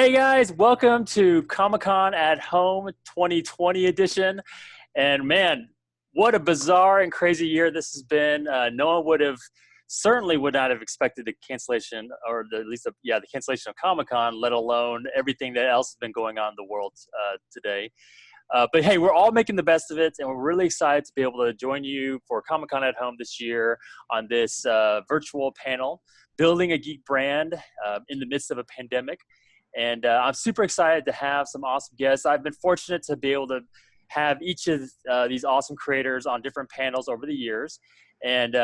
Hey guys, welcome to Comic-Con at Home 2020 edition. And man, what a bizarre and crazy year this has been. No one certainly would not have expected the cancellation, or the cancellation of Comic-Con, let alone everything that else has been going on in the world today. But hey, we're all making the best of it, and we're really excited to be able to join you for Comic-Con at Home this year on this virtual panel, Building a Geek Brand in the Midst of a Pandemic. And I'm super excited to have some awesome guests. I've been fortunate to be able to have each of these awesome creators on different panels over the years. And,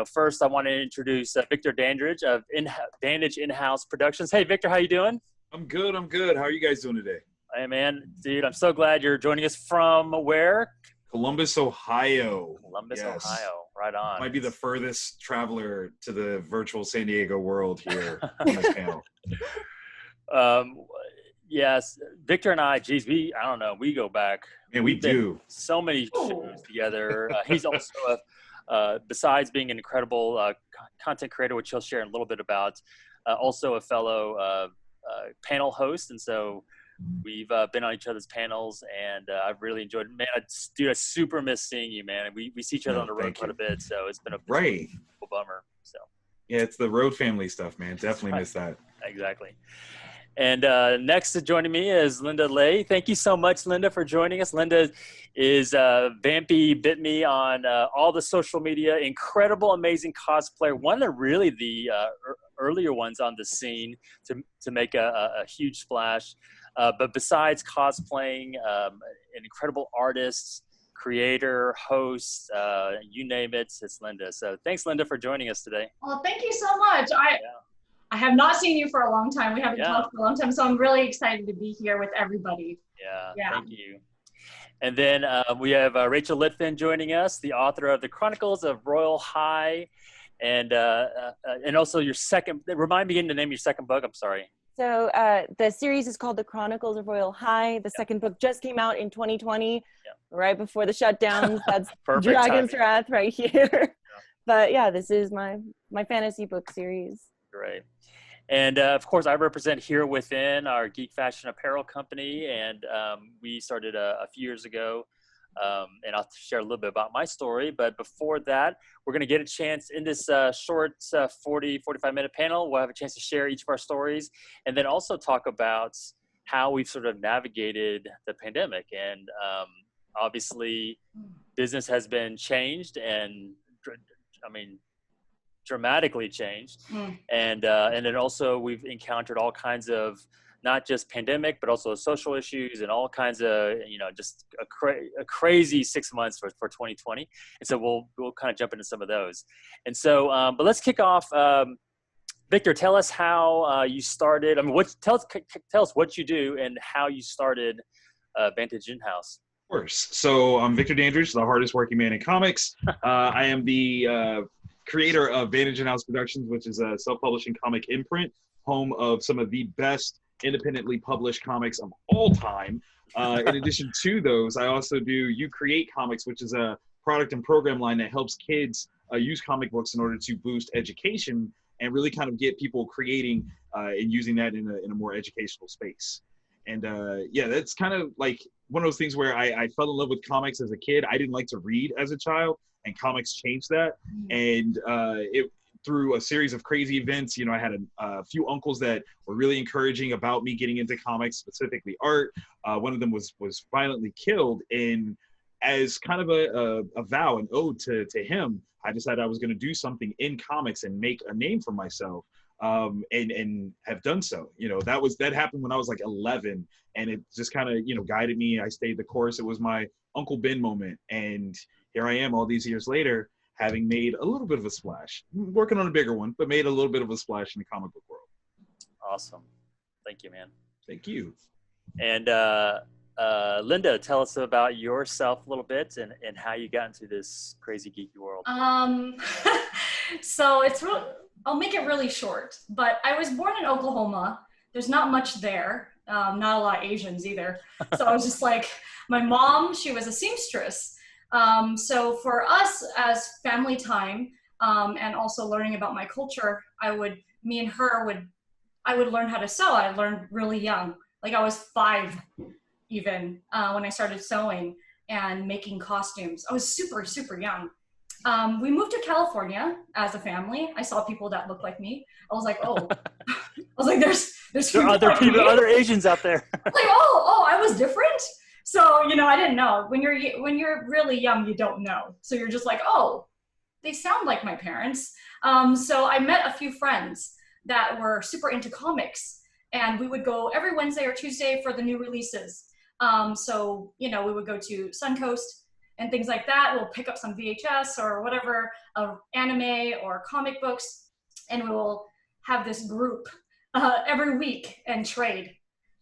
first I want to introduce Victor Dandridge of Dandridge In-House Productions. Hey, Victor, how you doing? I'm good. How are you guys doing today? Hey, man, dude, I'm so glad you're joining us from where? Columbus, Ohio. Columbus, yes. Ohio. Right on. Might be the furthest traveler to the virtual San Diego world here on this panel. Yes, Victor and I, geez, we go back. Man, we do. So many shows together. He's also, besides being an incredible content creator, which he'll share in a little bit about, also a fellow panel host. And so we've been on each other's panels, and I've really enjoyed it. Man, I super miss seeing you, man. We see each other on the road quite a bit, so it's been a bummer. So yeah, it's the road family stuff, man. Definitely miss that. Exactly. And next to joining me is Linda Lay. Thank you so much, Linda, for joining us. Linda is VampyBitMe on all the social media. Incredible, amazing cosplayer. One of the earlier ones on the scene to make a huge splash. But besides cosplaying, an incredible artist, creator, host, you name it, it's Linda. So thanks, Linda, for joining us today. Well, thank you so much. I have not seen you for a long time. We haven't talked for a long time, so I'm really excited to be here with everybody. Yeah. Thank you. And then we have Rachel Litfin joining us, the author of The Chronicles of Royal High, and also your second, remind me again to name your second book, I'm sorry. So the series is called The Chronicles of Royal High. The second book just came out in 2020, right before the shutdowns. That's Dragon's Wrath right here. But yeah, this is my fantasy book series. Great. And of course, I represent Here Within, our Geek Fashion Apparel company, and we started a few years ago, and I'll share a little bit about my story. But before that, we're going to get a chance in this short 45-minute panel. We'll have a chance to share each of our stories, and then also talk about how we've sort of navigated the pandemic. And obviously, business has been changed, and dramatically changed. And then also we've encountered all kinds of not just pandemic, but also social issues and all kinds of, just a crazy 6 months for 2020. And so we'll kind of jump into some of those. And so, but let's kick off. Victor, tell us how you started. Tell us what you do and how you started Vantage In-House. Of course. So I'm Victor Dandridge, the hardest working man in comics. I am the creator of Vantage In-House Productions, which is a self-publishing comic imprint, home of some of the best independently published comics of all time. In addition to those, I also do You Create Comics, which is a product and program line that helps kids use comic books in order to boost education and really kind of get people creating and using that in a more educational space. And that's kind of like one of those things where I fell in love with comics as a kid. I didn't like to read as a child, and comics changed that. And through a series of crazy events, I had a few uncles that were really encouraging about me getting into comics, specifically art. One of them was violently killed, and as kind of a vow, an ode to him, I decided I was going to do something in comics and make a name for myself. And have done so. That happened when I was like 11, and it just kind of, guided me. I stayed the course. It was my Uncle Ben moment. And here I am all these years later, having made a little bit of a splash, working on a bigger one, but made a little bit of a splash in the comic book world. Awesome. Thank you, man. Thank you. And Linda, tell us about yourself a little bit and how you got into this crazy geeky world. So I'll make it really short, but I was born in Oklahoma. There's not much there, not a lot of Asians either. So I was just like, my mom, she was a seamstress. So for us as family time, and also learning about my culture, me and her would I would learn how to sew. I learned really young. Like I was 5 even when I started sewing and making costumes. I was super, super young. We moved to California as a family. I saw people that looked like me. I was like, oh, I was like, there's there are other people, other Asians out there. Like, oh, I was different. So, you know, I didn't know. When you're really young, you don't know. So you're just like, oh, they sound like my parents. So I met a few friends that were super into comics, and we would go every Wednesday or Tuesday for the new releases. So, you know, we would go to Suncoast and things like that. We'll pick up some VHS or whatever of anime or comic books, and we will have this group every week and trade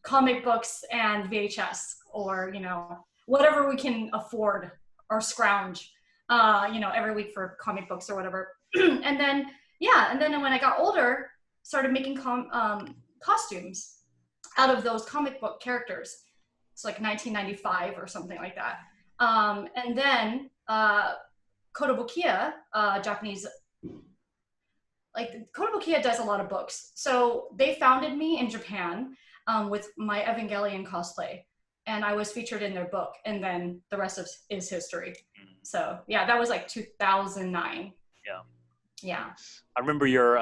comic books and VHS, or, you know, whatever we can afford or scrounge, you know, every week for comic books or whatever. And then, yeah, and then when I got older, started making costumes out of those comic book characters. It's like 1995 or something like that. And then Kotobukiya, Japanese, like Kotobukiya does a lot of books. So they founded me in Japan with my Evangelion cosplay, and I was featured in their book, and then the rest is history. So yeah, that was like 2009. Yeah. I remember your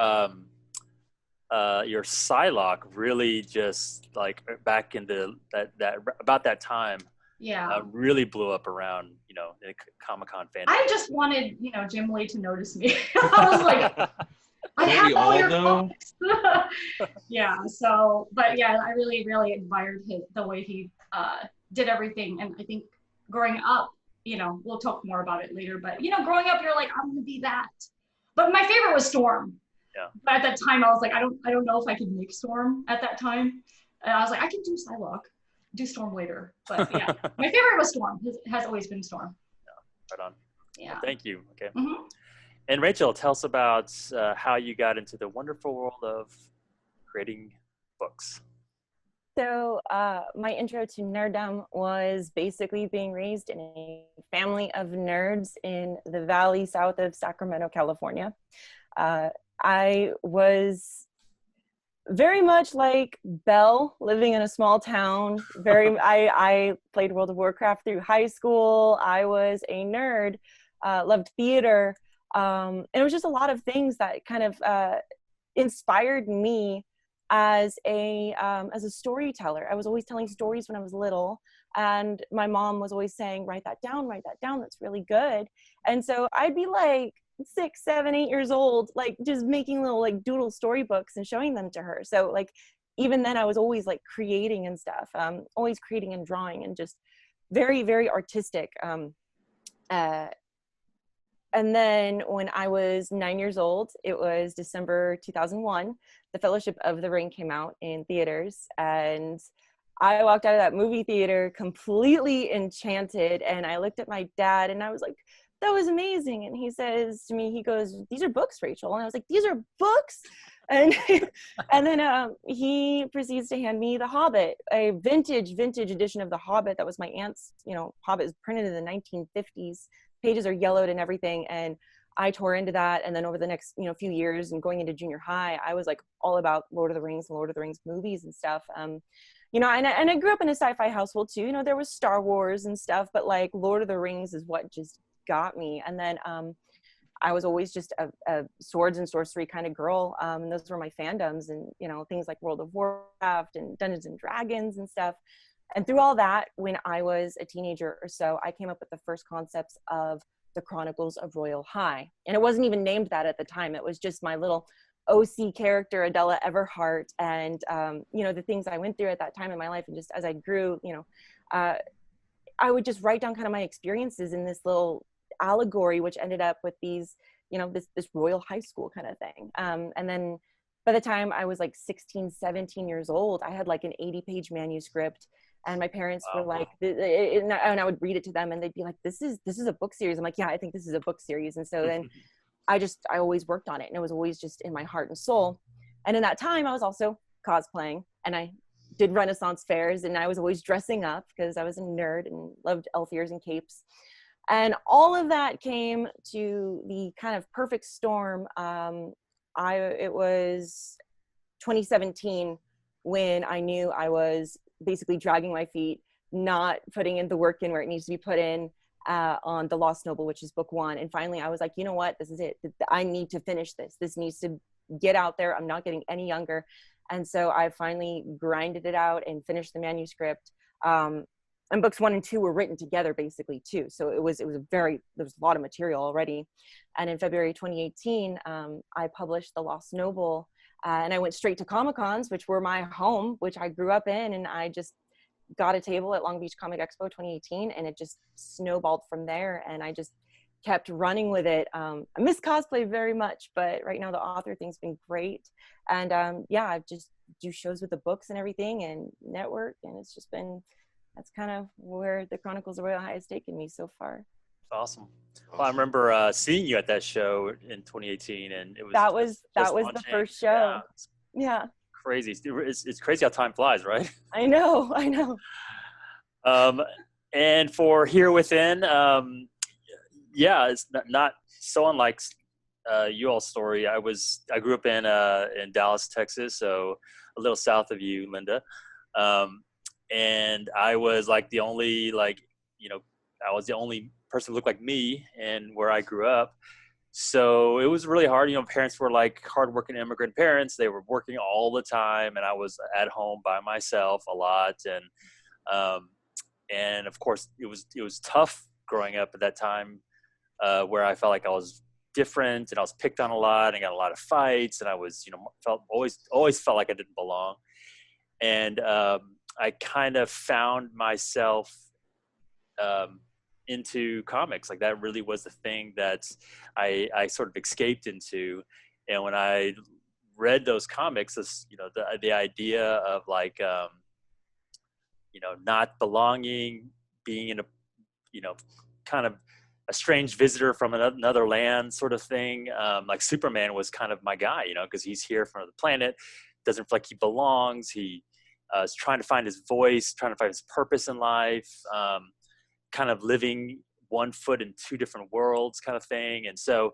Psylocke really just like back in that about that time. Yeah. Really blew up around, you know, the Comic-Con fan. I just wanted, you know, Jim Lee to notice me. I was like, I have all your books. Yeah. So, but yeah, I really, really admired the way he did everything. And I think growing up, you know, we'll talk more about it later, but you know, growing up, you're like, I'm going to be that. But my favorite was Storm. Yeah. But at that time, I was like, I don't know if I could make Storm at that time. And I was like, I can do Psylocke, do Storm later. But yeah, my favorite was Storm. It has always been Storm. Yeah, right on. Yeah. Well, thank you. Okay. Mm-hmm. And Rachel, tell us about how you got into the wonderful world of creating books. So my intro to nerddom was basically being raised in a family of nerds in the valley south of Sacramento, California. I was very much like Belle, living in a small town. I played World of Warcraft through high school. I was a nerd, loved theater. And it was just a lot of things that kind of inspired me as a storyteller. I was always telling stories when I was little, and my mom was always saying, write that down, that's really good. And so I'd be like 6, 7, 8 years old, like just making little like doodle storybooks and showing them to her. So like even then I was always like creating and stuff, always creating and drawing and just very, very artistic. And then when I was 9 years old, it was December 2001, The Fellowship of the Ring came out in theaters, and I walked out of that movie theater completely enchanted, and I looked at my dad and I was like, that was amazing. And he says to me, he goes, these are books, Rachel. And I was like, these are books? And and then he proceeds to hand me The Hobbit, a vintage edition of The Hobbit that was my aunt's, you know, Hobbit is printed in the 1950s. Pages are yellowed and everything, and I tore into that. And then over the next, you know, few years and going into junior high, I was like all about Lord of the Rings and Lord of the Rings movies and stuff. You know, and I grew up in a sci-fi household too. You know, there was Star Wars and stuff, but like Lord of the Rings is what just got me. And then I was always just a swords and sorcery kind of girl. And those were my fandoms, and, you know, things like World of Warcraft and Dungeons and Dragons and stuff. And through all that, when I was a teenager or so, I came up with the first concepts of the Chronicles of Royal High. And it wasn't even named that at the time. It was just my little OC character, Adela Everhart, and, you know, the things I went through at that time in my life. And just as I grew, you know, I would just write down kind of my experiences in this little allegory, which ended up with these, you know, this royal high school kind of thing. And then by the time I was like 16, 17 years old, I had like an 80-page manuscript. And my parents were like, and I would read it to them, and they'd be like, this is a book series. I'm like, yeah, I think this is a book series. And so then I always worked on it, and it was always just in my heart and soul. And in that time, I was also cosplaying, and I did Renaissance fairs, and I was always dressing up because I was a nerd and loved elf ears and capes. And all of that came to the kind of perfect storm. It was 2017 when I knew I was basically dragging my feet, not putting in the work in where it needs to be put in on The Lost Noble, which is book 1. And finally I was like, you know what, this is it. I need to finish this. This needs to get out there. I'm not getting any younger. And so I finally grinded it out and finished the manuscript. And books 1 and 2 were written together basically too. So there was a lot of material already. And in February 2018, I published The Lost Noble, and I went straight to Comic-Cons, which were my home, which I grew up in. And I just got a table at Long Beach Comic Expo 2018, and it just snowballed from there. And I just kept running with it. I miss cosplay very much, but right now the author thing's been great. And I just do shows with the books and everything and network. And it's just been, that's kind of where the Chronicles of Royal High has taken me so far. Awesome. Well, I remember seeing you at that show in 2018, and it was that was the first show. Yeah. Crazy. It's crazy how time flies, right? I know. And for Here Within, it's not so unlike you all's story. I grew up in Dallas, Texas, so a little south of you, Linda. And I was like the only, I was the only person who looked like me and where I grew up. So it was really hard. Parents were like hardworking immigrant parents. They were working all the time, and I was at home by myself a lot. And of course it was tough growing up at that time, where I felt like I was different and I was picked on a lot and got a lot of fights, and I was, always felt like I didn't belong. And I kind of found myself into comics. Like that really was the thing that I sort of escaped into. And when I read those comics, the idea of like, not belonging, being in a, kind of a strange visitor from another land sort of thing. Like Superman was kind of my guy, because he's here from another planet, doesn't feel like he belongs. He is trying to find his voice, trying to find his purpose in life, kind of living one foot in two different worlds kind of thing. And so,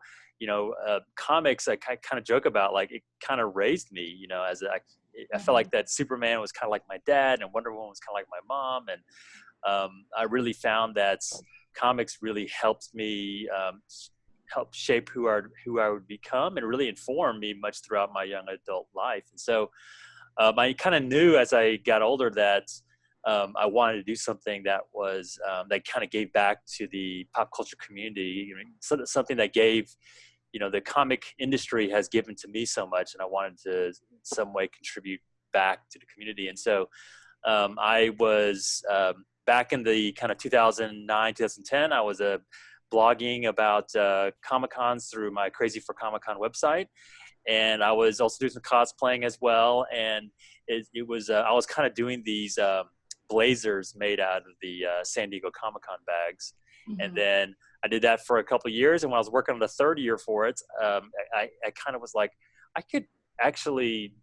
comics, I kind of joke about, like, it kind of raised me, I felt like that Superman was kind of like my dad, and Wonder Woman was kind of like my mom. And I really found that comics really helped me help shape who I would become, and really inform me much throughout my young adult life. And so I kind of knew as I got older that I wanted to do something that was that kind of gave back to the pop culture community, something that gave, the comic industry has given to me so much, and I wanted to in some way contribute back to the community. And so I was back in the kind of 2009, 2010, I was blogging about Comic-Cons through my Crazy for Comic-Con website. And I was also doing some cosplaying as well. And it was, I was kind of doing these blazers made out of the San Diego Comic-Con bags. Mm-hmm. And then I did that for a couple of years. And when I was working on the third year for it, I kind of was like, I could actually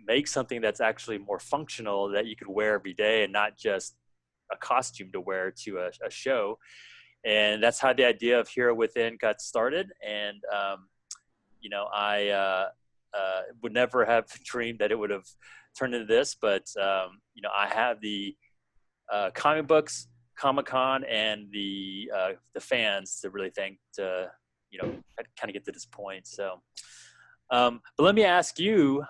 make something that's actually more functional that you could wear every day, and not just a costume to wear to a show. And that's how the idea of Hero Within got started. And, I would never have dreamed that it would have turned into this, but, I have the comic books, Comic-Con, and the fans to really thank to, kind of get to this point. So, but let me ask you,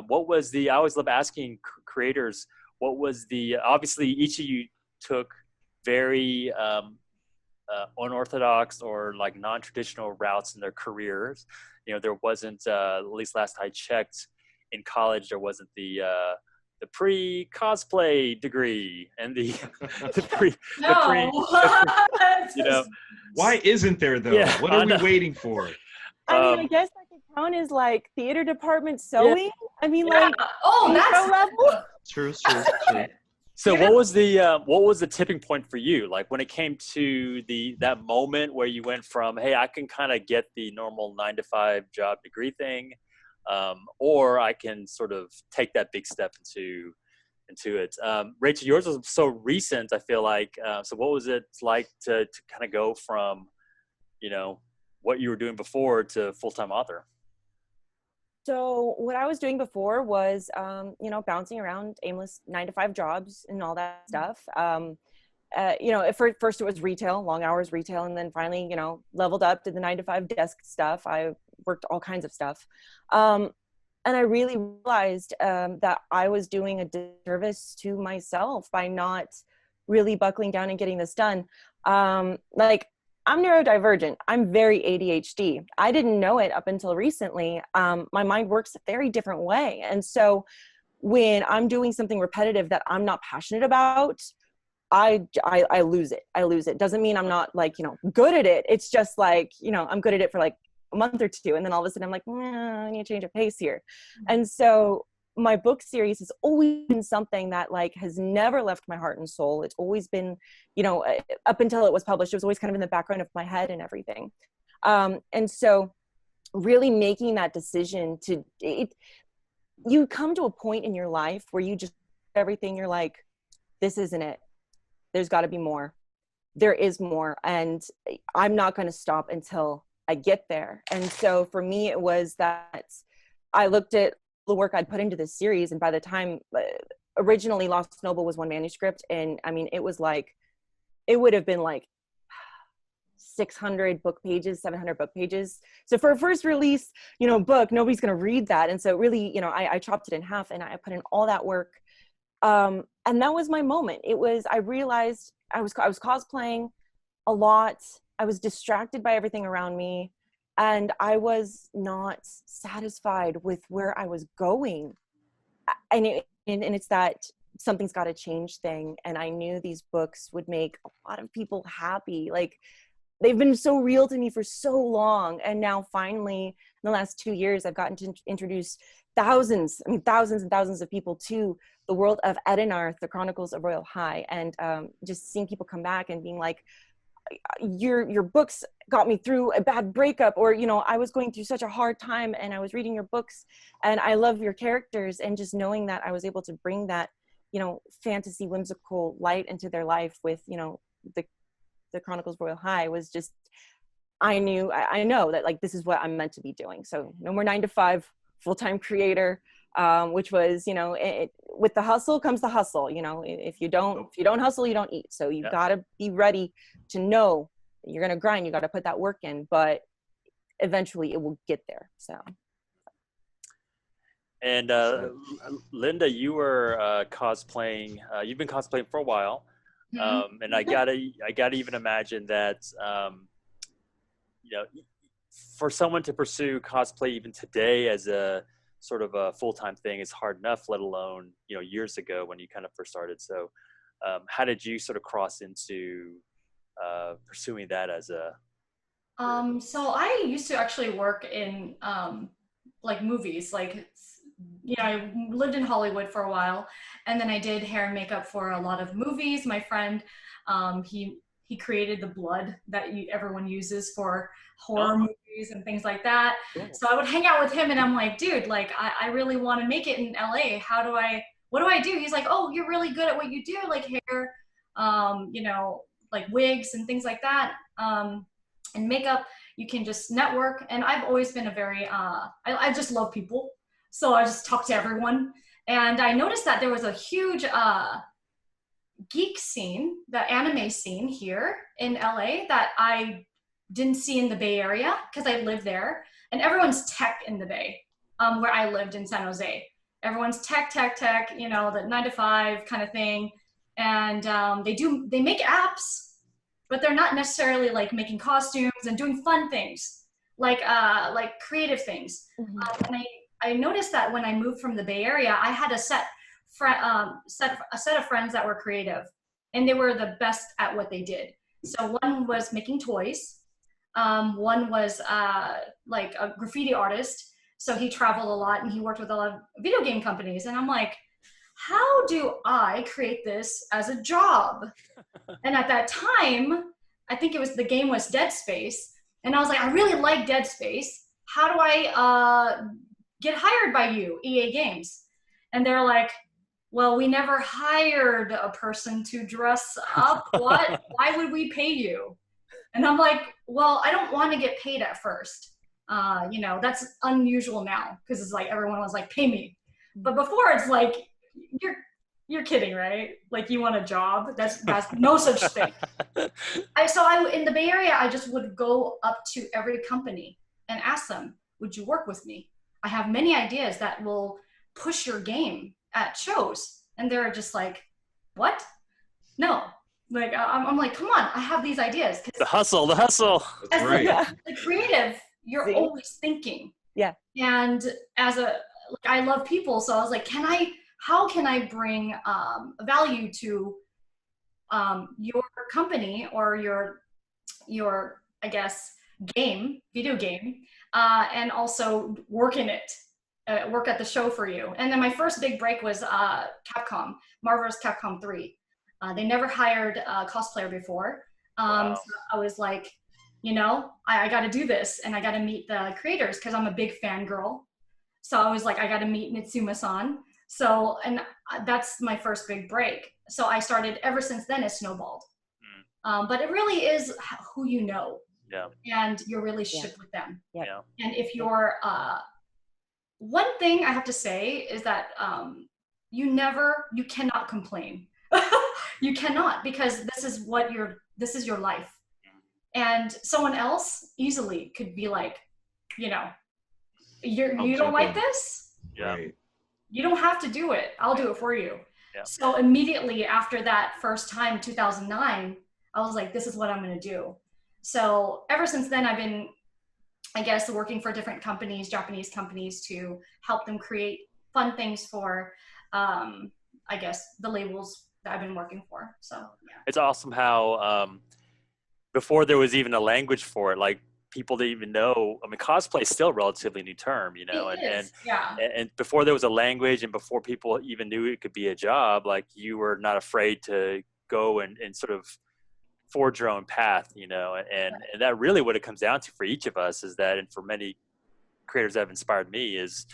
what was I always love asking creators, what was obviously each of you took very unorthodox or like non-traditional routes in their careers. There wasn't, at least last I checked in college, there wasn't the pre-cosplay degree and the pre. Why isn't there though? Yeah, what are we waiting for? I guess I could count as like theater department sewing. Yeah. That's level. True. So what was the tipping point for you? Like when it came to that moment where you went from, hey, I can kind of get the normal 9-to-5 job degree thing, or I can sort of take that big step into it. Rachel, yours was so recent, I feel like. So what was it like to kind of go from, what you were doing before to full-time author? So what I was doing before was, bouncing around aimless 9-to-5 jobs and all that stuff. At first it was retail, long hours retail, and then finally, leveled up to the 9-to-5 desk stuff. I worked all kinds of stuff. And I really realized that I was doing a disservice to myself by not really buckling down and getting this done. I'm neurodivergent. I'm very ADHD. I didn't know it up until recently. My mind works a very different way. And so when I'm doing something repetitive that I'm not passionate about, I lose it. I lose it. Doesn't mean I'm not good at it. It's just I'm good at it for a month or two. And then all of a sudden I'm like, I need to change a pace here. And so my book series has always been something that has never left my heart and soul. It's always been, up until it was published, it was always kind of in the background of my head and everything. And so really making that decision you come to a point in your life where you just, everything, you're like, this isn't it. There's got to be more. There is more. And I'm not going to stop until I get there. And so for me, it was that I looked at the work I'd put into this series. And by the time originally Lost Noble was one manuscript. And I mean, it would have been 600 book pages, 700 book pages. So for a first release, book, nobody's going to read that. And so really, I chopped it in half and I put in all that work. And that was my moment. I realized I was cosplaying a lot. I was distracted by everything around me. And I was not satisfied with where I was going. And it's that something's got to change thing. And I knew these books would make a lot of people happy. They've been so real to me for so long. And now finally, in the last 2 years, I've gotten to introduce thousands and thousands of people to the world of Edenarth, the Chronicles of Royal High. And just seeing people come back and being like, your books got me through a bad breakup, or I was going through such a hard time and I was reading your books and I love your characters. And just knowing that I was able to bring that fantasy whimsical light into their life with the Chronicles of Royal High was just, I know that this is what I'm meant to be doing. So no more 9-to-5 full-time creator, which was with the hustle comes the hustle. If you don't hustle, you don't eat. So you gotta be ready to know that you're gonna grind. You gotta put that work in, but eventually it will get there. So. And Linda, you were cosplaying. You've been cosplaying for a while, and I gotta even imagine that for someone to pursue cosplay even today as a sort of a full-time thing is hard enough, let alone years ago when you kind of first started. So how did you sort of cross into pursuing that as a so I used to actually work in movies. I lived in Hollywood for a while, and then I did hair and makeup for a lot of movies. My friend, he created the blood that everyone uses for horror movies and things like that. Cool. So I would hang out with him and I'm like, dude, I really want to make it in LA. What do I do? He's like, oh, you're really good at what you do, hair, wigs and things like that. And makeup, you can just network. And I've always been a very, I just love people. So I just talk to everyone. And I noticed that there was a huge geek scene, the anime scene here in LA that I didn't see in the Bay Area because I live there. And everyone's tech in the Bay, where I lived in San Jose. Everyone's tech, the 9-to-5 kind of thing. And they make apps, but they're not necessarily making costumes and doing fun things, like creative things. Mm-hmm. And I noticed that when I moved from the Bay Area, I had a set of friends that were creative, and they were the best at what they did. So one was making toys. One was a graffiti artist. So he traveled a lot and he worked with a lot of video game companies. And I'm like, how do I create this as a job? And at that time, I think the game was Dead Space. And I was like, I really like Dead Space. How do I get hired by you, EA Games? And they're like, well, we never hired a person to dress up. What? Why would we pay you? And I'm like, well, I don't want to get paid at first. You know, that's unusual now because it's like everyone was like, pay me. But before it's like, you're kidding, right? Like you want a job? That's no such thing. So in the Bay Area, I just would go up to every company and ask them, would you work with me? I have many ideas that will push your game at shows. And they're just like, what? No. Like, I'm like, come on, I have these ideas. The hustle. That's right. The creative, you're always thinking. Yeah. And I love people. So I was like, how can I bring value to your company or your, I guess, video game, and also work in it, work at the show for you. And then my first big break was Capcom, Marvel's Capcom 3. They never hired a cosplayer before. Wow. So I was like, you know, I got to do this, and I got to meet the creators because I'm a big fangirl. So I was like, I got to meet Mitsuma-san. So, and that's my first big break. So I started, ever since then, it snowballed. But it really is who you know. Yeah. And your relationship with them. Yeah. And if you're, one thing I have to say is that you cannot complain. You cannot, because this is your life. And someone else easily could be like, you know, you don't like this? Yeah. Right. You don't have to do it. I'll do it for you. Yeah. So immediately after that first time, 2009, I was like, this is what I'm going to do. So ever since then, I've been, I guess, working for different companies, Japanese companies, to help them create fun things for, I guess, the labels that I've been working for. So yeah. It's awesome how before there was even a language for it, like people didn't even know. I mean, cosplay is still a relatively new term, you know, and before there was a language and before people even knew it could be a job, like you were not afraid to go and sort of forge your own path, you know, and that really what it comes down to for each of us is that, and for many creators that have inspired me is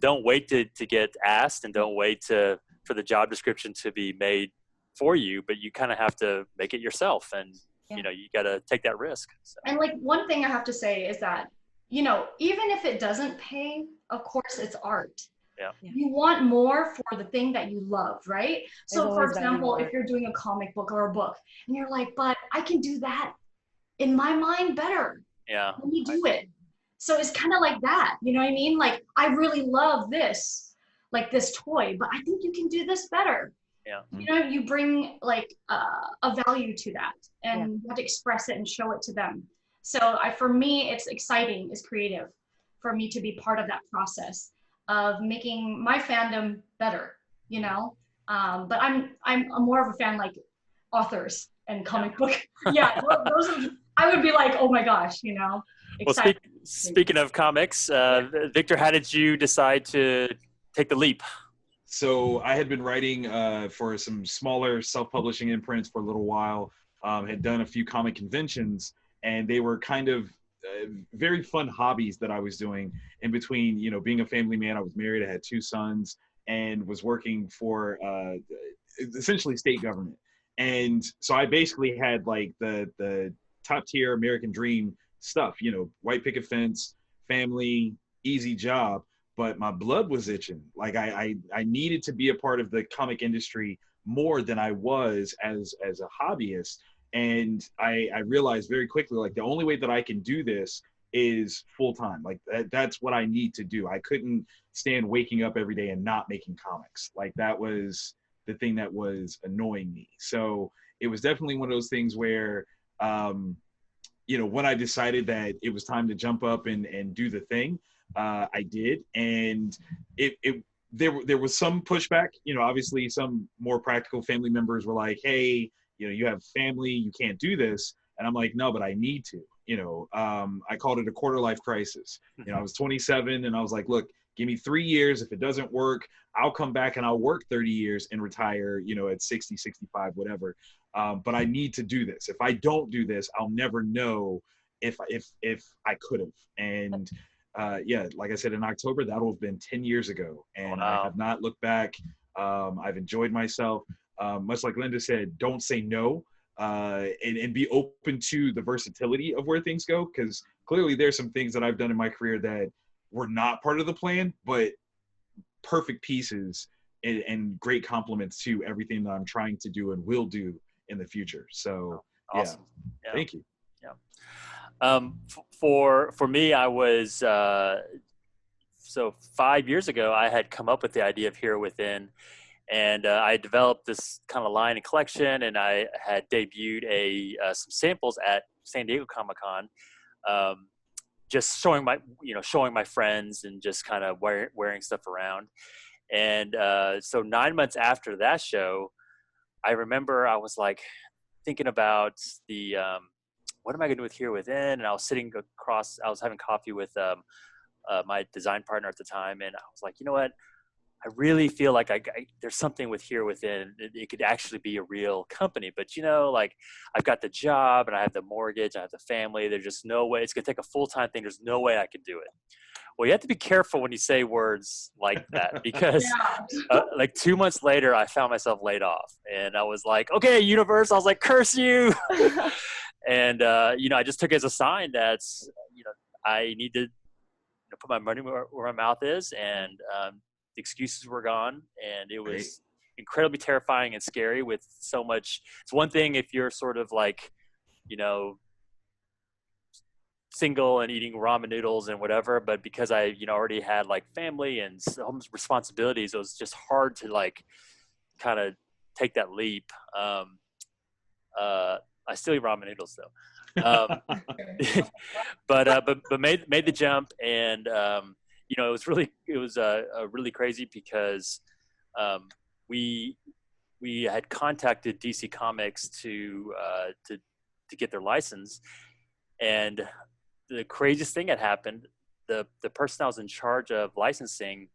don't wait to get asked, and don't wait for the job description to be made for you, but you kind of have to make it yourself, and you know, you got to take that risk. So. And like one thing I have to say is that, you know, even if it doesn't pay, of course it's art. Yeah. You want more for the thing that you love, right? So for example, if you're doing a comic book or a book and you're like, but I can do that in my mind better. Yeah. Let me do it. So it's kind of like that, you know what I mean? Like, I really love this, like this toy, but I think you can do this better. Yeah. You know, you bring like a value to that, and you have to express it and show it to them. So for me, it's exciting, it's creative for me to be part of that process of making my fandom better, you know? But I'm more of a fan like authors and comic book. Yeah, those are, I would be like, oh my gosh, you know? Well, speaking of comics, Victor, how did you decide to take the leap? So I had been writing for some smaller self-publishing imprints for a little while, had done a few comic conventions, and they were kind of very fun hobbies that I was doing in between, you know, being a family man. I was married, I had 2 sons, and was working for essentially state government. And so I basically had like the top tier American dream stuff, you know, white picket fence, family, easy job. But my blood was itching. Like I needed to be a part of the comic industry more than I was as a hobbyist. And I realized very quickly, like the only way that I can do this is full time. Like that's what I need to do. I couldn't stand waking up every day and not making comics. Like that was the thing that was annoying me. So it was definitely one of those things where, you know, when I decided that it was time to jump up and do the thing, I did. And there was some pushback, you know, obviously some more practical family members were like, hey, you know, you have family, you can't do this. And I'm like, no, but I need to, you know. I called it a quarter life crisis. You know, I was 27 and I was like, look, give me 3 years. If it doesn't work, I'll come back and I'll work 30 years and retire, you know, at 60, 65, whatever. But I need to do this. If I don't do this, I'll never know if I could have. And yeah, like I said, in October, that'll have been 10 years ago. And I have not looked back. I've enjoyed myself. Much like Linda said, don't say no, and be open to the versatility of where things go. Because clearly there's some things that I've done in my career that were not part of the plan, but perfect pieces and great compliments to everything that I'm trying to do and will do in the future. So awesome. Yeah. Thank you. Yeah. For me, I was, so 5 years ago, I had come up with the idea of Here Within, and I developed this kind of line and collection, and I had debuted some samples at San Diego Comic-Con, just showing my friends and just kind of wearing stuff around. And so 9 months after that show, I remember I was like thinking about the what am I going to do with Here Within? And I was I was having coffee with my design partner at the time, and I was like, you know what? I really feel like there's something with Here Within. It could actually be a real company, but like I've got the job and I have the mortgage, I have the family. There's just no way. It's gonna take a full-time thing. There's no way I could do it. Well, you have to be careful when you say words like that, because like 2 months later, I found myself laid off, and I was like, okay, universe, I was like, curse you. And I just took it as a sign that I need to put my money where my mouth is, and the excuses were gone, and it was incredibly terrifying and scary with so much. It's one thing if you're sort of like, single and eating ramen noodles and whatever, but because I, already had like family and some responsibilities, it was just hard to like kind of take that leap. I still eat ramen noodles though. But made the jump, and it was really crazy because we had contacted DC Comics to get their license, and the craziest thing had happened. The person that was in charge of licensing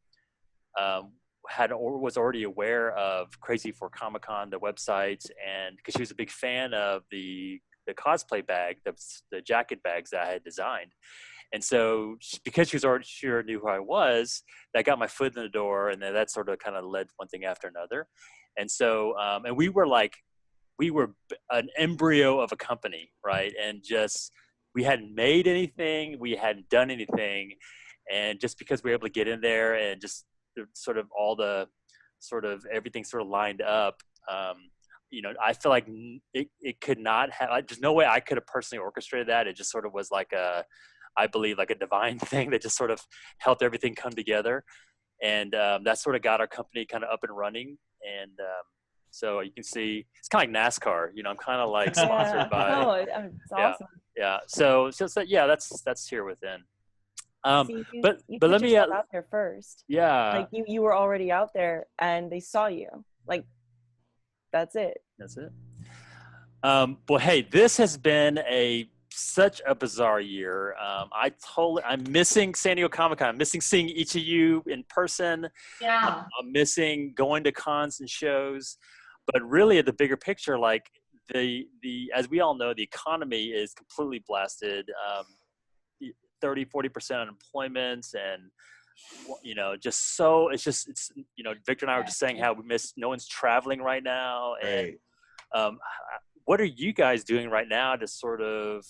was already aware of Crazy for Comic-Con, the website, and because she was a big fan of the cosplay bag, the jacket bags that I had designed. And so because she sure knew who I was, that got my foot in the door, and then that sort of kind of led one thing after another. And so, and we were an embryo of a company, right? And just, we hadn't made anything, we hadn't done anything. And just because we were able to get in there and just sort of all the sort of everything sort of lined up, I feel like it could not have, there's no way I could have personally orchestrated that. It just sort of was like I believe like a divine thing that just sort of helped everything come together. And that sort of got our company kind of up and running. And so you can see, it's kind of like NASCAR, I'm kind of like sponsored by. Oh, it's awesome. Yeah. So yeah, that's Here Within. See, but put let me out there first. Yeah. Like you were already out there, and they saw you. Like, that's it. That's it. Well, hey, this has been such a bizarre year. I'm missing San Diego Comic-Con. I'm missing seeing each of you in person. Yeah. I'm missing going to cons and shows. But really, at the bigger picture, like the as we all know, the economy is completely blasted. 30-40% unemployment, and Victor and I were just saying how we miss, no one's traveling right now. And what are you guys doing right now to sort of,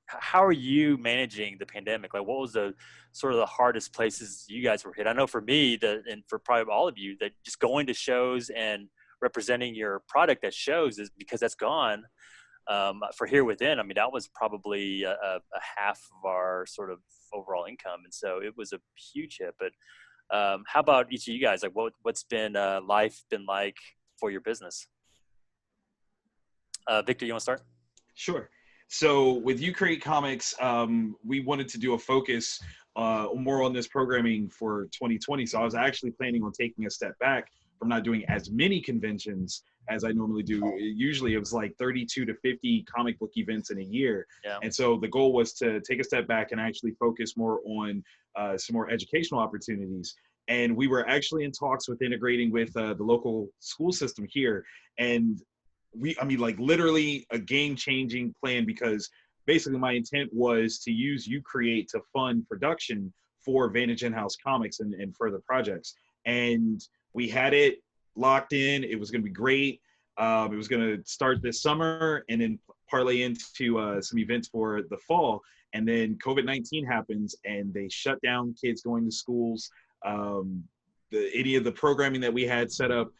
how are you managing the pandemic? Like, what was the sort of the hardest places you guys were hit? I know for me, and for probably all of you, that just going to shows and representing your product at shows is, because that's gone. For Here Within, that was probably a half of our sort of overall income, and so it was a huge hit. But how about each of you guys? Like, what's been life been like for your business? Victor, you want to start? Sure. So with You Create Comics, we wanted to do a focus more on this programming for 2020. So I was actually planning on taking a step back from not doing as many conventions as I normally do. Usually it was like 32 to 50 comic book events in a year. Yeah. And so the goal was to take a step back and actually focus more on some more educational opportunities. And we were actually in talks with integrating with the local school system here. And literally a game-changing plan, because basically my intent was to use You Create to fund production for Vantage In-House Comics and further projects. And we had it locked in. It was going to be great. It was going to start this summer, and then parlay into some events for the fall. And then COVID-19 happens and they shut down kids going to schools. Any of the programming that we had set up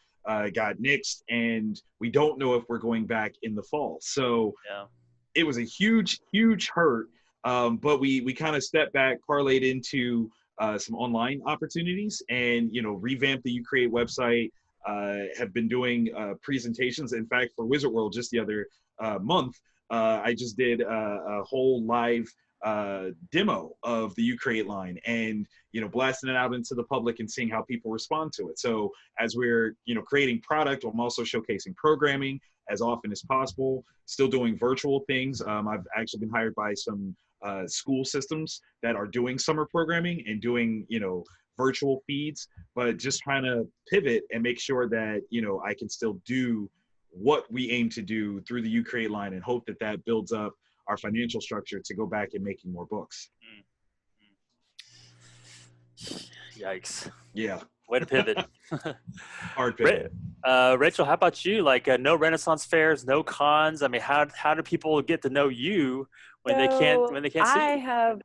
got nixed, and we don't know if we're going back in the fall. So it was a huge, huge hurt. But we kind of stepped back, parlayed into some online opportunities, and revamped the Ucreate website. Have been doing presentations. In fact, for Wizard World just the other month, I just did a whole live demo of the Ucreate line, and blasting it out into the public and seeing how people respond to it. So as we're creating product, I'm also showcasing programming as often as possible. Still doing virtual things. I've actually been hired by some school systems that are doing summer programming and doing virtual feeds, but just trying to pivot and make sure that I can still do what we aim to do through the Ucreate line, and hope that that builds up our financial structure to go back and making more books. Yikes. Yeah. Way to pivot. Hard pivot. Rachel, how about you? Like no Renaissance fairs, no cons. I mean, how do people get to know you when they can't see I you? have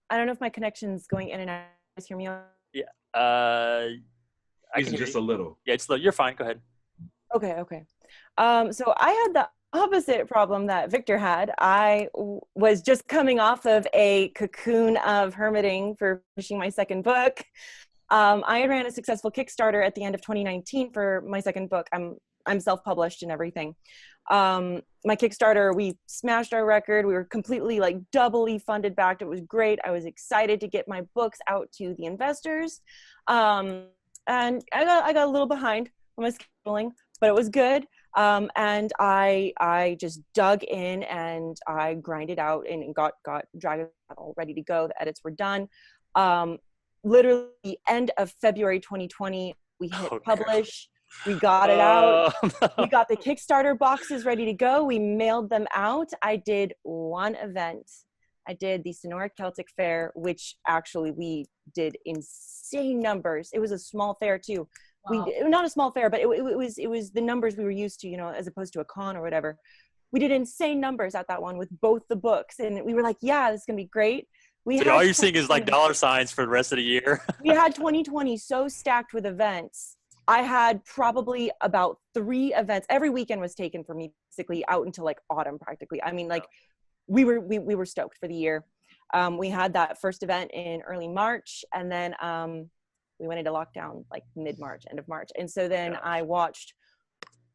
I don't know if my connection's going in and out. Just hear me on? Yeah. I can just a little. Yeah, it's you're fine. Go ahead. Okay. So I had the opposite problem that Victor had. I was just coming off of a cocoon of hermiting for finishing my second book. I had ran a successful Kickstarter at the end of 2019 for my second book. I'm self-published and everything. My Kickstarter, we smashed our record. We were completely doubly funded back. It was great. I was excited to get my books out to the investors. And I got a little behind on my scheduling, but it was good. And I just dug in and I grinded out and got Dragon all ready to go. The edits were done. Literally the end of February 2020, we hit publish. We got it out. We got the Kickstarter boxes ready to go. We mailed them out. I did one event. I did the Sonora Celtic Fair, which actually we did insane numbers. It was a small fair too. Wow. Not a small fair, but it was the numbers we were used to, as opposed to a con or whatever. We did insane numbers at that one with both the books, and we were like, yeah, this is gonna be great. So all you're seeing is dollar signs for the rest of the year. We had 2020 so stacked with events. I had probably about 3 events. Every weekend was taken for me, basically out until autumn practically. I mean, we were stoked for the year. We had that first event in early March, and then we went into lockdown mid-March, end of March. And so then I watched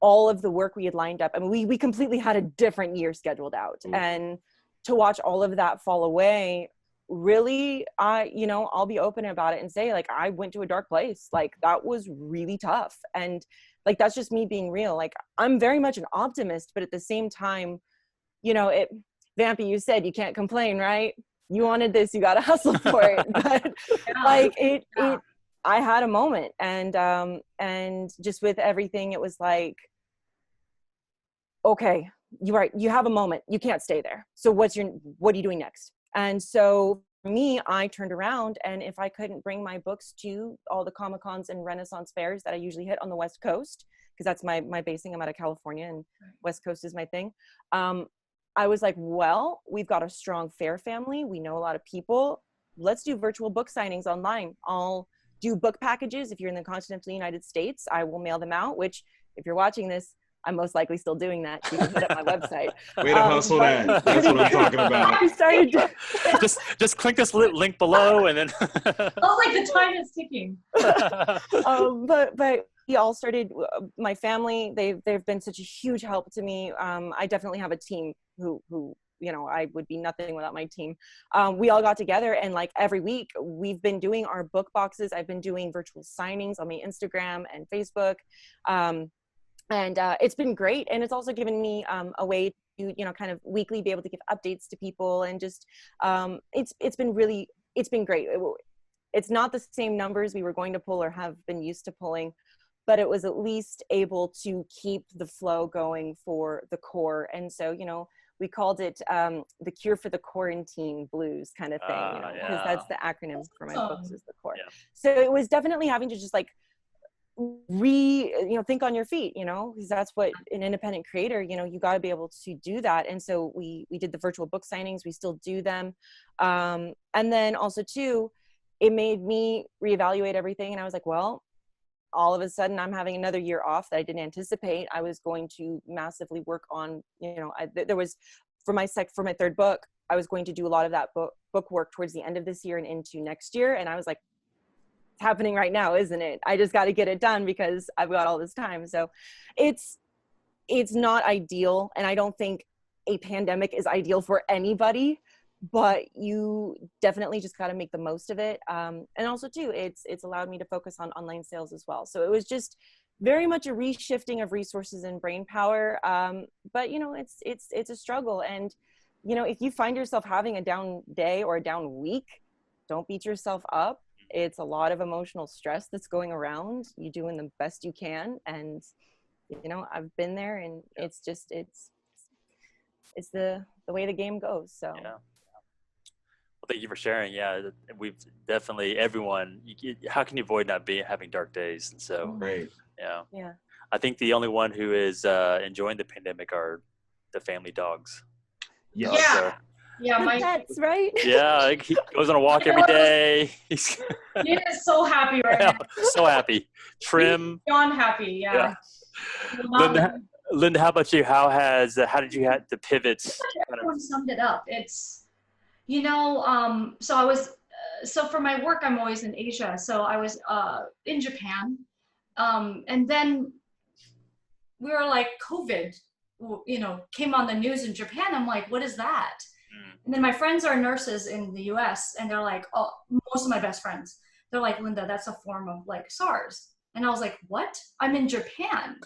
all of the work we had lined up. I mean, we completely had a different year scheduled out. And to watch all of that fall away, really, I'll be open about it and say, I went to a dark place. That was really tough. And that's just me being real. I'm very much an optimist, but at the same time, Vampy, you said you can't complain, right? You wanted this, you got to hustle for it. But I had a moment, and just with everything, it was okay, you're right. You have a moment. You can't stay there. So what are you doing next? And so for me, I turned around, and if I couldn't bring my books to all the Comic-Cons and Renaissance fairs that I usually hit on the West Coast, because that's my basing, I'm out of California and West Coast is my thing. I was like, well, we've got a strong fair family. We know a lot of people. Let's do virtual book signings online. I'll do book packages. If you're in the continental United States, I will mail them out, which if you're watching this, I'm most likely still doing that. You can hit up my website. Way to hustle that. That's what I'm talking about. I started just click this link below, and then. The time is ticking. But we all started. My family, they've been such a huge help to me. I definitely have a team who I would be nothing without my team. We all got together, and every week we've been doing our book boxes. I've been doing virtual signings on my Instagram and Facebook. And it's been great. And it's also given me a way to, kind of weekly be able to give updates to people. And just, it's been great. It's not the same numbers we were going to pull or have been used to pulling, but it was at least able to keep the flow going for the core. And so, we called it the cure for the quarantine blues kind of thing, because that's the acronym for my books is the core. Yeah. So it was definitely having to just think on your feet, because that's what an independent creator, you got to be able to do that. And so we did the virtual book signings. We still do them. And then also too, it made me reevaluate everything. And I was like, well, all of a sudden I'm having another year off that I didn't anticipate. I was going to massively work on, there was for my third book, I was going to do a lot of that book work towards the end of this year and into next year. And I was like, it's happening right now, isn't it? I just got to get it done because I've got all this time. So it's not ideal. And I don't think a pandemic is ideal for anybody, but you definitely just got to make the most of it. And also too, it's allowed me to focus on online sales as well. So it was just very much a reshifting of resources and brain power. But it's a struggle. And, if you find yourself having a down day or a down week, don't beat yourself up. It's a lot of emotional stress that's going around. You're doing the best you can. And, I've been there, and it's the way the game goes. So. Yeah. Well, thank you for sharing. Yeah, we've definitely, everyone, how can you avoid not having dark days? And so, right. Yeah. I think the only one who is enjoying the pandemic are the family dogs. Yeah. Yeah, my pets, right? Yeah, he goes on a walk every day. He is so happy right now. So happy. Trim. Beyond happy, yeah. Linda, how about you? How did you have to pivot? Everyone summed it up. It's, so for my work, I'm always in Asia. So I was in Japan. And then we were like, COVID, came on the news in Japan. I'm like, what is that? And then my friends are nurses in the US, and they're like, oh, most of my best friends, they're like, Linda, that's a form of like SARS. And I was like, what? I'm in Japan.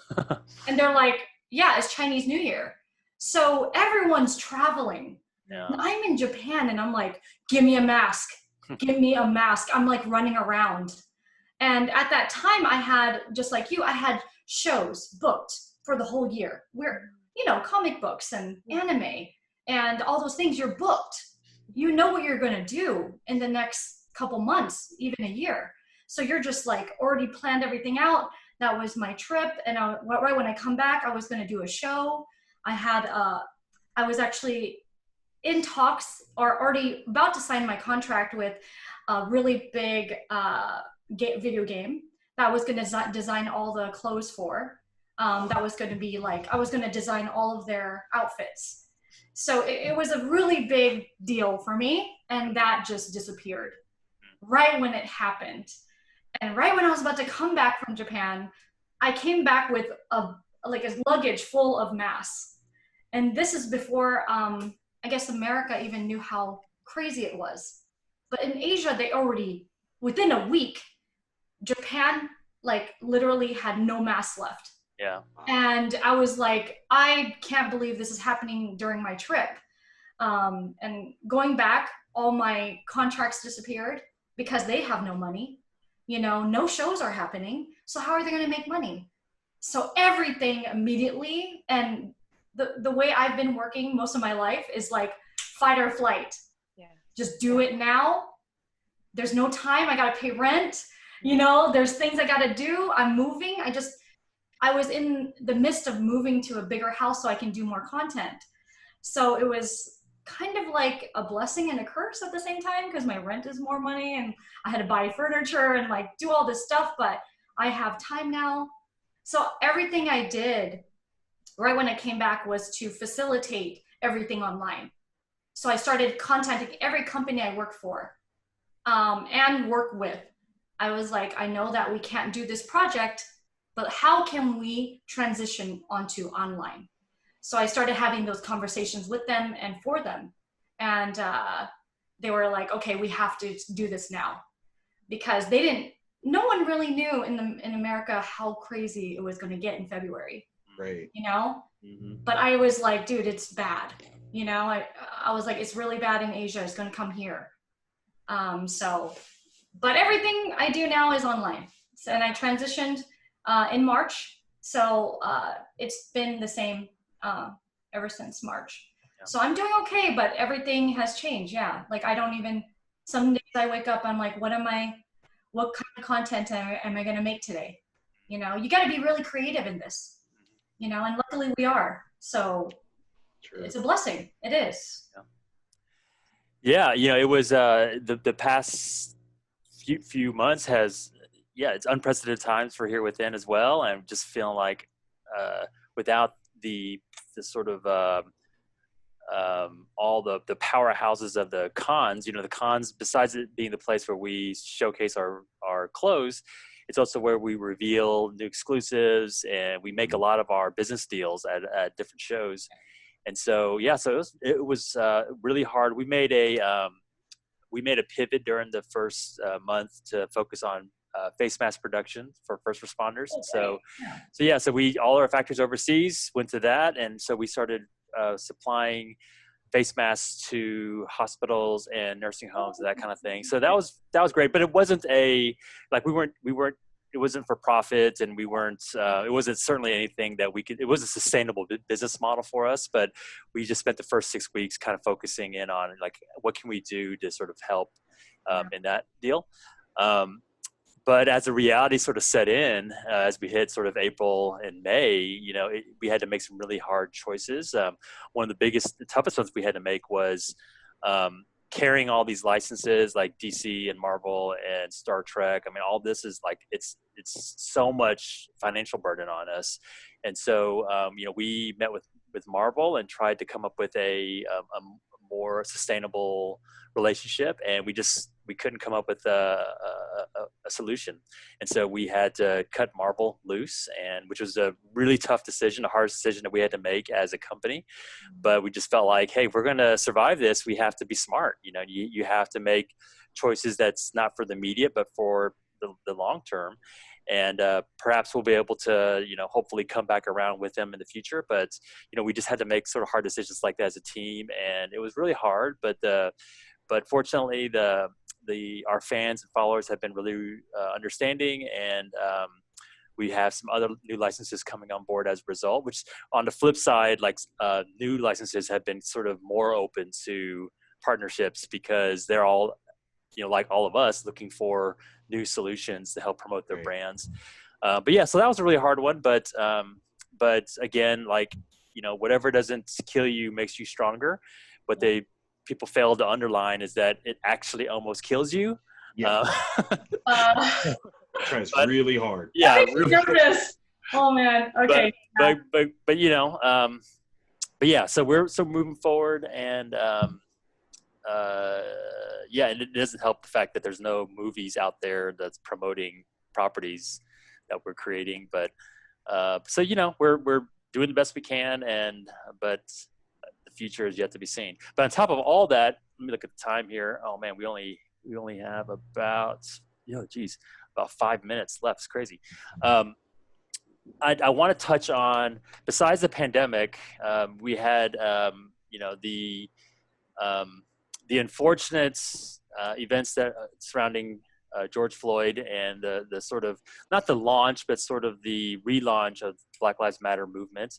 And they're like, yeah, it's Chinese New Year. So everyone's traveling. Yeah. And I'm in Japan, and I'm like, give me a mask. Give me a mask. I'm like running around. And at that time I had, just like you, I had shows booked for the whole year. We're, comic books and anime and all those things, you're booked. You know what you're going to do in the next couple months, even a year. So you're just like already planned everything out. That was my trip. And right when I come back, I was going to do a show. I was actually in talks or already about to sign my contract with a really big video game that I was going to design all the clothes for. That was going to be like, I was going to design all of their outfits. So it was a really big deal for me, and that just disappeared right when it happened. And right when I was about to come back from Japan, I came back with a luggage full of masks. And this is before, I guess America even knew how crazy it was. But in Asia, they already, within a week, Japan like literally had no masks left. Yeah. And I was like, I can't believe this is happening during my trip. And going back, all my contracts disappeared because they have no money. No shows are happening. So how are they going to make money? So everything immediately, and the way I've been working most of my life is like fight or flight. Yeah. Just do it now. There's no time. I got to pay rent. There's things I got to do. I'm moving. I was in the midst of moving to a bigger house so I can do more content. So it was kind of like a blessing and a curse at the same time, because my rent is more money and I had to buy furniture and like do all this stuff, but I have time now. So everything I did right when I came back was to facilitate everything online. So I started contacting every company I worked for and work with. I was like, I know that we can't do this project, but how can we transition onto online? So I started having those conversations with them and for them. And they were like, okay, we have to do this now. Because no one really knew in America how crazy it was going to get in February. Right. Mm-hmm. But I was like, dude, it's bad. I was like, it's really bad in Asia. It's going to come here. But everything I do now is online. So, and I transitioned in March. So it's been the same ever since March. Yeah. So I'm doing okay, but everything has changed. Yeah. Like some days I wake up, I'm like, what kind of content am I going to make today? You know, you got to be really creative in this, you know, and luckily we are. So True. It's a blessing. It is. Yeah, you know, it was the past few months has, it's unprecedented times for Here Within as well. I'm just feeling like without the sort of all the powerhouses of the cons, you know, the cons, besides it being the place where we showcase our clothes, it's also where we reveal new exclusives and we make a lot of our business deals at different shows. And so, so it was really hard. We made a pivot during the first month to focus on face mask production for first responders. And so all our factories overseas went to that. And so we started supplying face masks to hospitals and nursing homes and that kind of thing. So that was great, but it wasn't we weren't, it wasn't for profit, and we weren't, it wasn't certainly anything that it was a sustainable business model for us, but we just spent the first 6 weeks kind of focusing in on like, what can we do to sort of help in that deal. But as the reality sort of set in, as we hit sort of April and May, you know, we had to make some really hard choices. One of the toughest ones we had to make was carrying all these licenses like DC and Marvel and Star Trek. I mean, all this is like, it's so much financial burden on us. And so, you know, we met with Marvel and tried to come up with a more sustainable relationship, and we couldn't come up with a solution. And so we had to cut Marvel loose, and which was a really tough decision, a hard decision that we had to make as a company. But we just felt like, hey, if we're going to survive this, we have to be smart. You know, you have to make choices that's not for the immediate, but for the long term. And perhaps we'll be able to, you know, hopefully come back around with them in the future. But, you know, we just had to make sort of hard decisions like that as a team, and it was really hard. But fortunately, our fans and followers have been really understanding, and we have some other new licenses coming on board as a result. Which, on the flip side, like new licenses have been sort of more open to partnerships because they're all, you know, like all of us, looking for new solutions to help promote their brands. But so that was a really hard one. But again, like, you know, whatever doesn't kill you makes you stronger. What people fail to underline is that it actually almost kills you. Yeah. Tries really hard. Yeah. That makes me nervous. Oh man. Okay. But you know, so we're moving forward, and and it doesn't help the fact that there's no movies out there that's promoting properties that we're creating. But so, you know, we're doing the best we can, but the future is yet to be seen. But on top of all that, let me look at the time here. Oh man, we only have about 5 minutes left. It's crazy. I want to touch on, besides the pandemic, we had you know, the unfortunate events that surrounding George Floyd, and the sort of, not the launch, but sort of the relaunch of Black Lives Matter movement.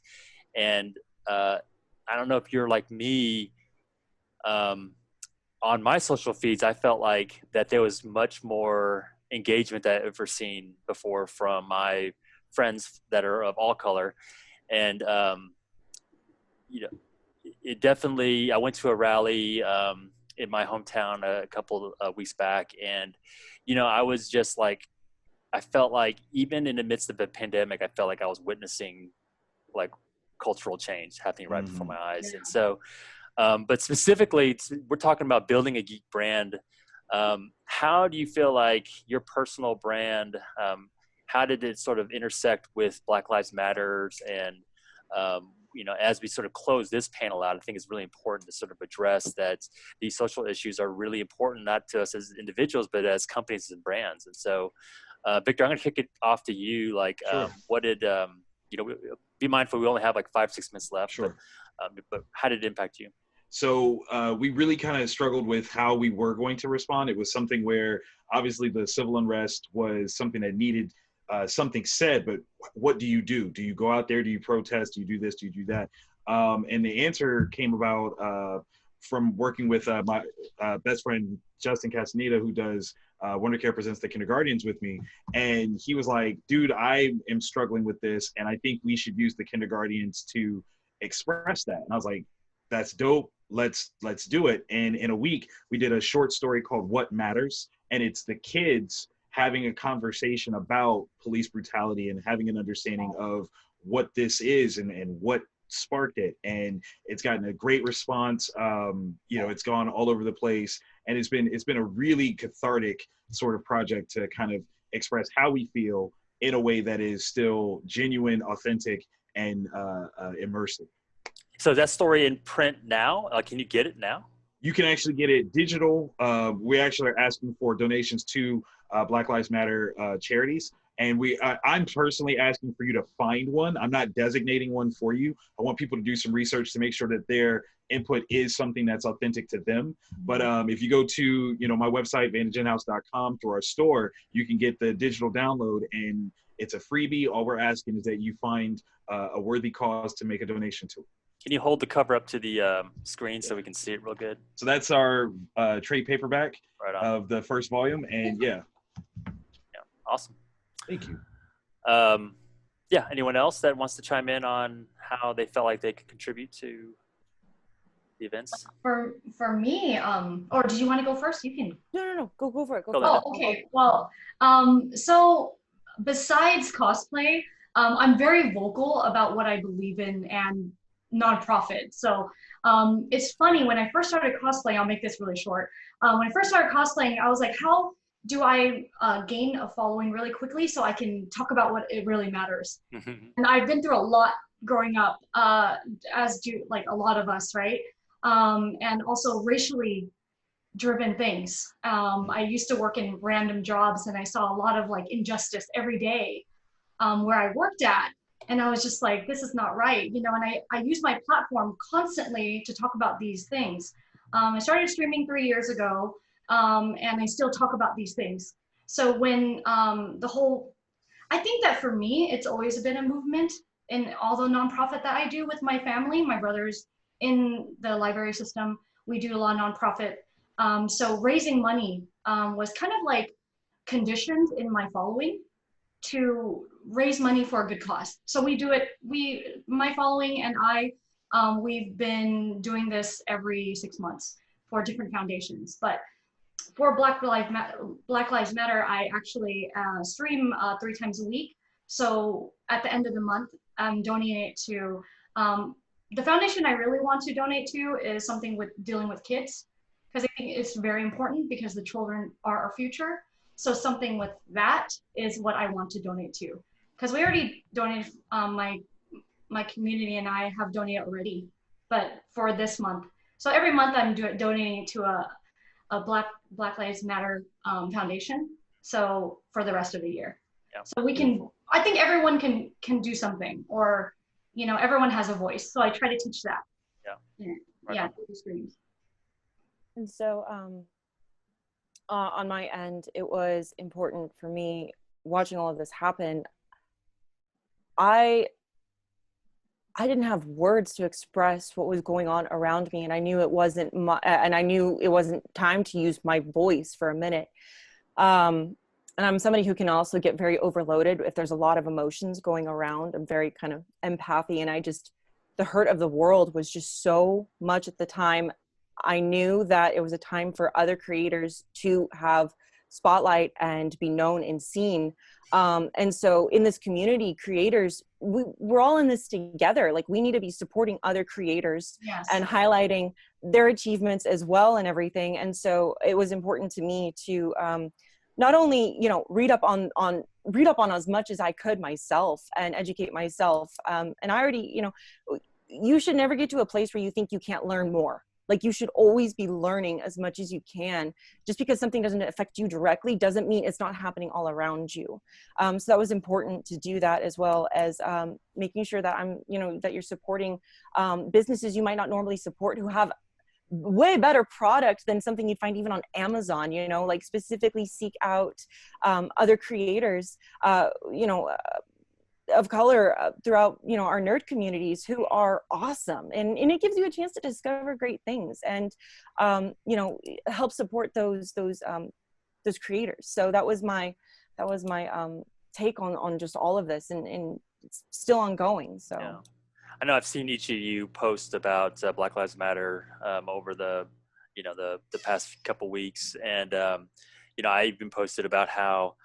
And I don't know if you're like me, on my social feeds, I felt like that there was much more engagement that I've ever seen before from my friends that are of all color. And, you know, it definitely, I went to a rally in my hometown a couple of weeks back, and, you know, I was just like, I felt like even in the midst of the pandemic, I felt like I was witnessing like cultural change happening right before my eyes. Yeah. And so, but specifically, we're talking about building a geek brand. How do you feel like your personal brand, how did it sort of intersect with Black Lives Matters? And, you know, as we sort of close this panel out, I think it's really important to sort of address that these social issues are really important, not to us as individuals, but as companies and brands. And so, Victor, I'm going to kick it off to you. Like, sure. What did, you know, be mindful, we only have like 5-6 minutes left. Sure. But how did it impact you? So we really kind of struggled with how we were going to respond. It was something where obviously the civil unrest was something that needed something said, but what do you do? Do you go out there? Do you protest? Do you do this? Do you do that? And the answer came about from working with my best friend, Justin Castaneda, who does Wonder Care Presents the Kindergartens with me. And he was like, dude, I am struggling with this. And I think we should use the kindergartens to express that. And I was like, that's dope. Let's do it. And in a week, we did a short story called What Matters. And it's the kids having a conversation about police brutality and having an understanding of what this is and what sparked it. And it's gotten a great response. It's gone all over the place, and it's been a really cathartic sort of project to kind of express how we feel in a way that is still genuine, authentic, and immersive. So that story in print now, can you get it now? You can actually get it digital. We actually are asking for donations to Black Lives Matter charities. And I'm personally asking for you to find one. I'm not designating one for you. I want people to do some research to make sure that their input is something that's authentic to them. But if you go to my website, vantagehouse.com, through our store, you can get the digital download, and it's a freebie. All we're asking is that you find a worthy cause to make a donation to. Can you hold the cover up to the screen so we can see it real good? So that's our trade paperback of the first volume, and yeah, awesome. Thank you. Anyone else that wants to chime in on how they felt like they could contribute to the events? For me, or did you want to go first? You can. No. Go for it. Okay. Well, so besides cosplay, I'm very vocal about what I believe in and nonprofit. So it's funny, when I first started cosplaying, I'll make this really short. When I first started cosplaying, I was like, how do I gain a following really quickly so I can talk about what it really matters? And I've been through a lot growing up, as do like a lot of us, right? And also racially driven things. I used to work in random jobs, and I saw a lot of like injustice every day where I worked at. And I was just like, this is not right, and I use my platform constantly to talk about these things. I started streaming 3 years ago. And I still talk about these things. So when I think that for me, it's always been a movement in all the nonprofit that I do with my family. My brother's in the library system. We do a lot of nonprofit. So raising money was kind of like conditioned in my following to raise money for a good cause. So we do it, my following and I, we've been doing this every 6 months for different foundations. But for Black Lives Matter, I actually stream 3 times a week. So at the end of the month, I'm donating it to, the foundation I really want to donate to is something with dealing with kids, because I think it's very important because the children are our future. So something with that is what I want to donate to. Because we already donated, my community and I have donated already, but for this month. So every month I'm donating to a Black Lives Matter foundation. So for the rest of the year. So we can, I think everyone can do something, or, everyone has a voice. So I try to teach that. Through the screens. And so on my end, it was important for me watching all of this happen. I didn't have words to express what was going on around me, and I knew it wasn't time to use my voice for a minute. And I'm somebody who can also get very overloaded if there's a lot of emotions going around. I'm very kind of empathy, and the hurt of the world was just so much at the time. I knew that it was a time for other creators to have spotlight and be known and seen. And so in this community, creators, we're all in this together. Like, we need to be supporting other creators and highlighting their achievements as well and everything. And so it was important to me to not only, read up on as much as I could myself and educate myself. And I already, you should never get to a place where you think you can't learn more. Like, you should always be learning as much as you can. Just because something doesn't affect you directly doesn't mean it's not happening all around you. So that was important to do that, as well as making sure that that you're supporting businesses you might not normally support, who have way better product than something you'd find even on Amazon, like specifically seek out other creators, of color throughout, you know, our nerd communities who are awesome. And it gives you a chance to discover great things and, you know, help support those creators. So that was my take on just all of this, and it's still ongoing. So yeah. I know I've seen each of you post about Black Lives Matter over the past couple weeks, and you know, I even posted about how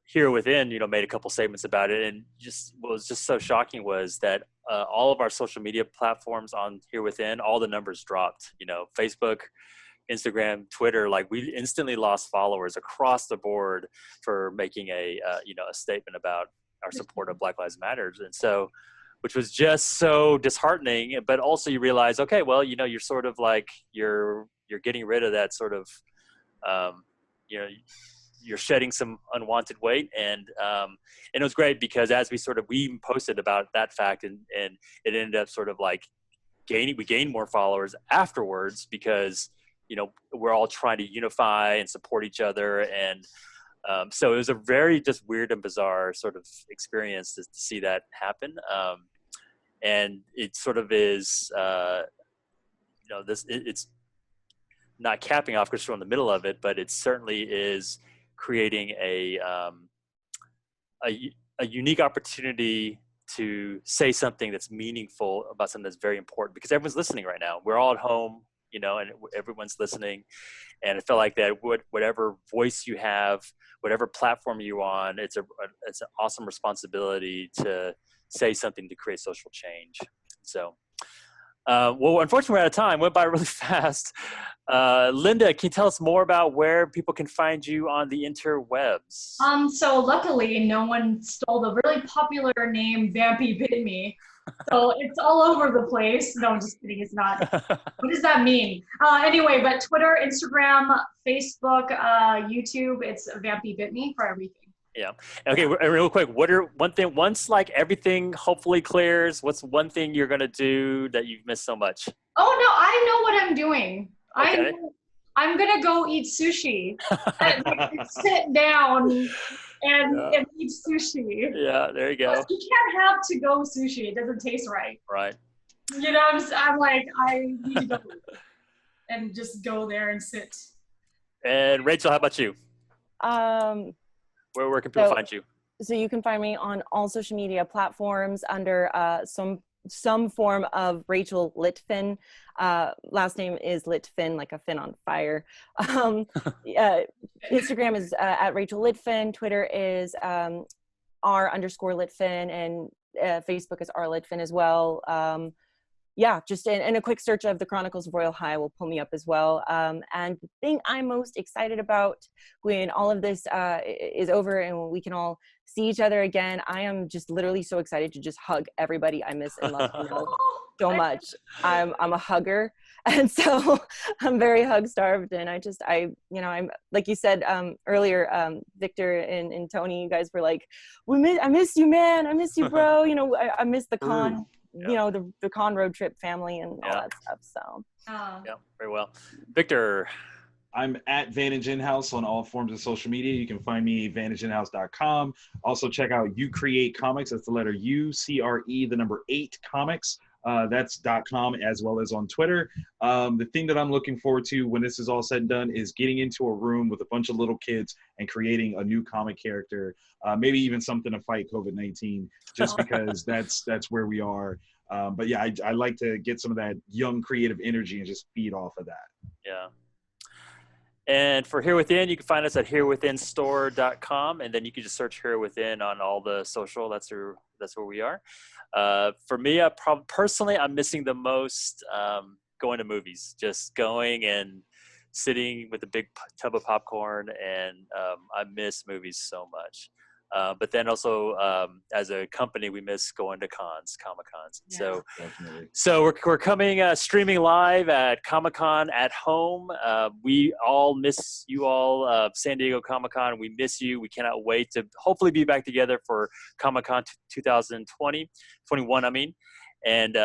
Here Within, you know, made a couple statements about it, and just what was just so shocking was that all of our social media platforms on Here Within, all the numbers dropped. You know, Facebook, Instagram, Twitter, like we instantly lost followers across the board for making a statement about our support of Black Lives Matter. And so, which was just so disheartening, but also you realize, okay, well, you know, you're sort of like, you're getting rid of that sort of, you know, you're shedding some unwanted weight. And it was great because as we even posted about that fact, and it ended up sort of like we gained more followers afterwards because, you know, we're all trying to unify and support each other. And so it was a very just weird and bizarre sort of experience to see that happen. And it sort of is, you know, it's not capping off because we're in the middle of it, but it certainly is creating a unique opportunity to say something that's meaningful about something that's very important, because everyone's listening right now. We're all at home, you know, and everyone's listening. And I feel like that whatever voice you have, whatever platform you're on, it's an awesome responsibility to say something to create social change. So, well, unfortunately, we're out of time. Went by really fast. Linda, can you tell us more about where people can find you on the interwebs? So luckily, no one stole the really popular name VampyBitMe. So it's all over the place. No, I'm just kidding. It's not. What does that mean? Anyway, but Twitter, Instagram, Facebook, YouTube, it's VampyBitMe for everything. Yeah. Okay. Real quick, once like everything hopefully clears, what's one thing you're gonna do that you've missed so much? Oh no, I know what I'm doing. Okay. I'm gonna go eat sushi. And sit down and eat sushi. Yeah, there you go. You can't have to-go sushi. It doesn't taste right. Right. You know, I'm like, I need to go and just go there and sit. And Rachel, how about you? Where can people find you? So you can find me on all social media platforms under some form of Rachel Litfin. Last name is Litfin, like a fin on fire. Instagram is at Rachel Litfin. Twitter is r_Litfin, and Facebook is r_Litfin as well. Yeah, just in a quick search of the Chronicles of Royal High will pull me up as well. And the thing I'm most excited about when all of this is over and when we can all see each other again, I am just literally so excited to just hug everybody I miss and love so much. I'm a hugger, and so I'm very hug starved. And I'm like you said earlier, Victor and Tony, you guys were like, I miss you, man. I miss you, bro. You know, I miss the con. You know, the con road trip family and all that stuff. So yeah, very well. Victor. I'm at Vantage In-House on all forms of social media. You can find me at vantageinhouse.com. Also check out You Create Comics. That's the letter U, CRE, the number 8 comics. That's .com, as well as on Twitter. The thing that I'm looking forward to when this is all said and done is getting into a room with a bunch of little kids and creating a new comic character, maybe even something to fight COVID-19, just because that's where we are. But yeah, I like to get some of that young creative energy and just feed off of that. Yeah. And for Here Within, you can find us at herewithinstore.com, and then you can just search Here Within on all the social. That's where we are. For me, personally, I'm missing the most going to movies. Just going and sitting with a big tub of popcorn, and I miss movies so much. But then also, as a company, we miss going to Comic-Cons. Yeah. So we're coming streaming live at Comic-Con at home. We all miss you all, San Diego Comic-Con. We miss you. We cannot wait to hopefully be back together for Comic-Con 2021, I mean. And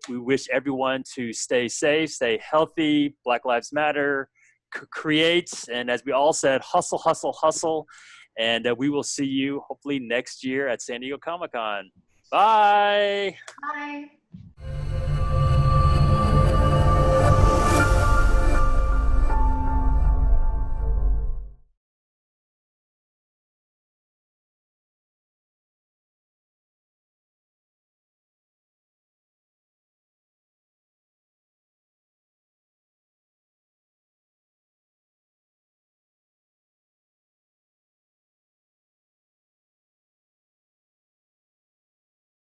we wish everyone to stay safe, stay healthy, Black Lives Matter, create, and as we all said, hustle, hustle, hustle. And we will see you hopefully next year at San Diego Comic-Con. Bye. Bye.